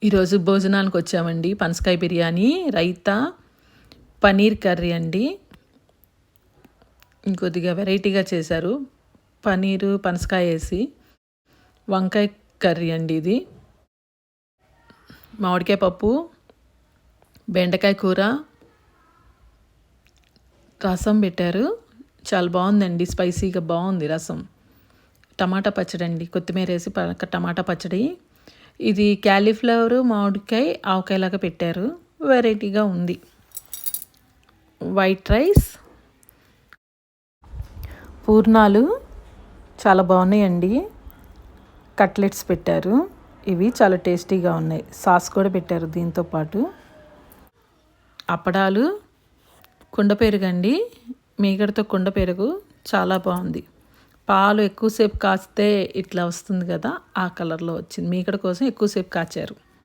ఈరోజు భోజనానికి వచ్చామండి. పనసకాయ బిర్యానీ, రైతా, పన్నీర్ కర్రీ అండి. ఇంకొద్దిగా వెరైటీగా చేశారు. పన్నీరు, పనసకాయ వేసి వంకాయ కర్రీ అండి ఇది. మామిడికాయ పప్పు, బెండకాయ కూర, రసం పెట్టారు. చాలా బాగుందండి, స్పైసీగా బాగుంది రసం. టమాటా పచ్చడి అండి, కొత్తిమీర వేసి టమాటా పచ్చడి. ఇది క్యాలీఫ్లవరు, మామిడికాయ, ఆవకాయలాగా పెట్టారు. వెరైటీగా ఉంది. వైట్ రైస్, పూర్ణాలు చాలా బాగున్నాయండి. కట్లెట్స్ పెట్టారు. ఇవి చాలా టేస్టీగా ఉన్నాయి. సాస్ కూడా పెట్టారు దీంతో పాటు. అప్పడాలు, కుండ పెరుగు అండి, మీగడతో కుండ పెరుగు చాలా బాగుంది. పాలు ఎక్కువసేపు కాస్తే ఇట్లా వస్తుంది కదా, ఆ కలర్లో వచ్చింది. మీగడ కోసం ఎక్కువసేపు కాచారు.